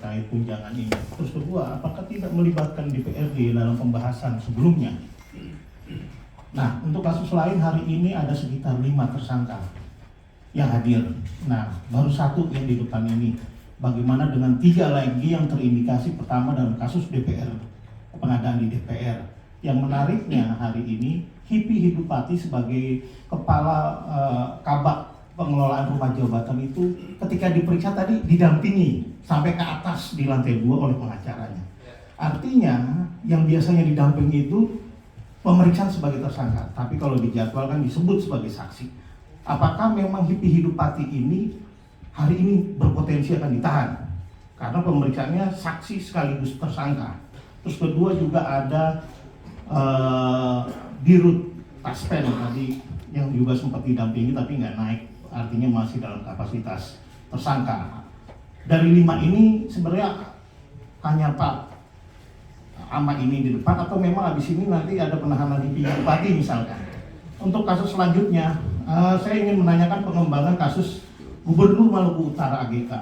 terkait tunjangan ini. Terus kedua, apakah tidak melibatkan DPRD dalam pembahasan sebelumnya? Nah, untuk kasus lain hari ini ada sekitar 5 tersangka yang hadir. Nah, baru 1 yang di depan ini. Bagaimana dengan 3 lagi yang terindikasi pertama dalam kasus DPR, pengadaan di DPR. Yang menariknya hari ini, Hipi Hidupati sebagai kepala kabak pengelolaan rumah jabatan itu ketika diperiksa tadi didampingi sampai ke atas di lantai 2 oleh pengacaranya. Artinya yang biasanya didampingi itu pemeriksaan sebagai tersangka, tapi kalau dijadwalkan disebut sebagai saksi. Apakah memang Hipi Hidupati ini hari ini berpotensi akan ditahan? Karena pemeriksaannya saksi sekaligus tersangka. Terus kedua juga ada Dirut Taspen tadi yang juga sempat didampingi tapi nggak naik, artinya masih dalam kapasitas tersangka. Dari 5 ini sebenarnya hanya Pak Ahmad ini di depan atau memang habis ini nanti ada penahanan Hipi Hidupati misalkan. Untuk kasus selanjutnya, saya ingin menanyakan pengembangan kasus Gubernur Maluku Utara AGK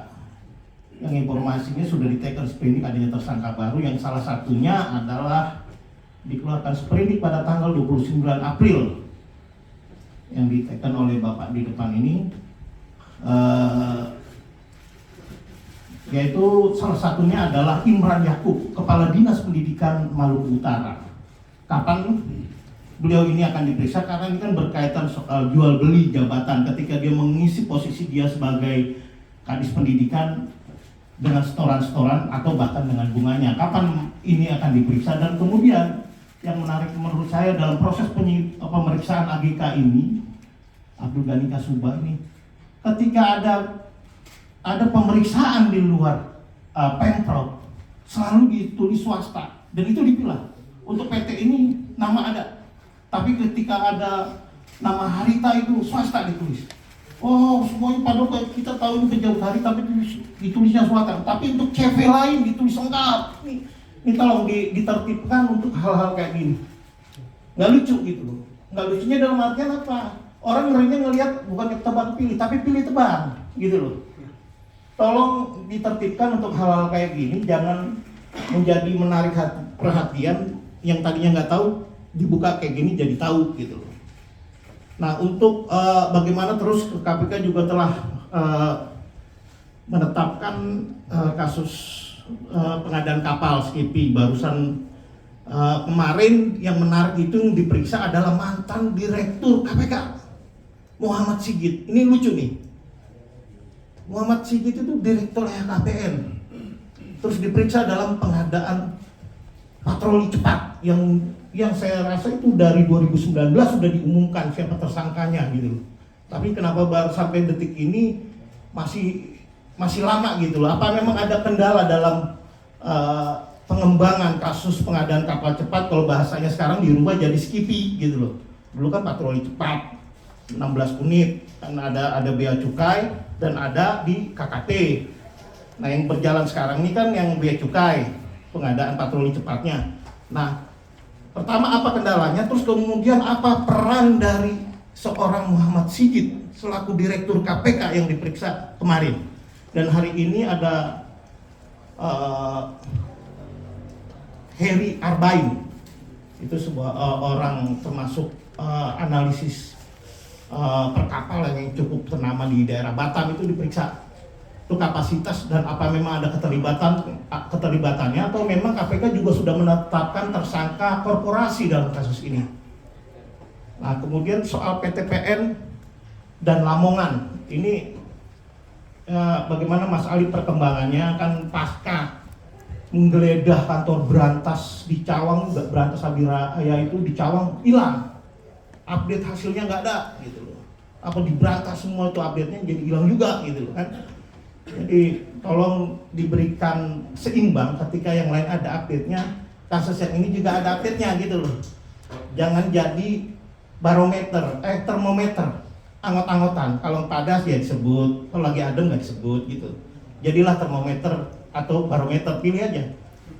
yang informasinya sudah diteken sprindik adanya tersangka baru yang salah satunya adalah dikeluarkan sprindik pada tanggal 29 April yang diteken oleh Bapak di depan ini, yaitu salah satunya adalah Imran Yakub, Kepala Dinas Pendidikan Maluku Utara. Kapan beliau ini akan diperiksa? Karena ini kan berkaitan soal jual beli jabatan ketika dia mengisi posisi dia sebagai Kadis Pendidikan dengan setoran-setoran atau bahkan dengan bunganya. Kapan ini akan diperiksa? Dan kemudian yang menarik menurut saya dalam proses pemeriksaan AGK ini, Abdul Ghani Kasubah ini, ketika ada pemeriksaan di luar Pemprov selalu ditulis swasta dan itu dipilah. Untuk PT ini nama ada, tapi ketika ada nama Harita itu swasta ditulis. Oh, semuanya padahal kita tahu ini Pejabat Harita tapi ditulisnya swasta. Tapi untuk CV lain ditulis lengkap. Ini tolong ditertibkan untuk hal-hal kayak gini. Nggak lucu gitu loh. Nggak lucunya dalam artian apa? Orang ngerinya ngelihat bukan tebang pilih, tapi pilih tebang gitu loh. Tolong ditertibkan untuk hal-hal kayak gini, jangan menjadi menarik perhatian yang tadinya nggak tahu dibuka kayak gini jadi tahu gitu loh. Nah, untuk bagaimana terus KPK juga telah menetapkan kasus pengadaan kapal Skippy barusan kemarin. Yang menarik itu yang diperiksa adalah mantan Direktur KPK Muhammad Sigit. Ini lucu nih. Muhammad Sigit itu Direktur LHKPN, terus diperiksa dalam pengadaan patroli cepat yang saya rasa itu dari 2019 sudah diumumkan siapa tersangkanya gitu. Tapi kenapa baru sampai detik ini masih lama gitu loh? Apa memang ada kendala dalam pengembangan kasus pengadaan kapal cepat? Kalau bahasanya sekarang dirubah jadi Skippy gitu loh. Dulu kan patroli cepat 16 unit, kan ada bea cukai dan ada di KKT. Nah, yang berjalan sekarang ini kan yang bea cukai, pengadaan patroli cepatnya. Nah, pertama apa kendalanya, terus kemudian apa peran dari seorang Muhammad Sigit selaku Direktur KPK yang diperiksa kemarin. Dan hari ini ada Heri Arbain, itu sebuah orang termasuk analisis perkapalan yang cukup ternama di daerah Batam, itu diperiksa. Itu kapasitas dan apa memang ada keterlibatannya atau memang KPK juga sudah menetapkan tersangka korporasi dalam kasus ini. Nah, kemudian soal PTPN dan Lamongan ini bagaimana Mas Ali perkembangannya? Kan pasca menggeledah kantor Berantas di Cawang, Berantas Abiraya itu di Cawang hilang, update hasilnya nggak ada gitu loh. Apa di Berantas semua itu update-nya jadi hilang juga gitu loh kan. Jadi tolong diberikan seimbang ketika yang lain ada update-nya, kasus yang ini juga ada update-nya gitu loh. Jangan jadi barometer, termometer, anggot-anggotan. Kalau padas ya disebut, kalau lagi adem nggak disebut gitu. Jadilah termometer atau barometer, pilih aja.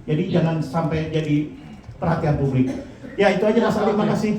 Jadi jangan sampai jadi perhatian publik. Ya itu aja Mas Ali, terima kasih.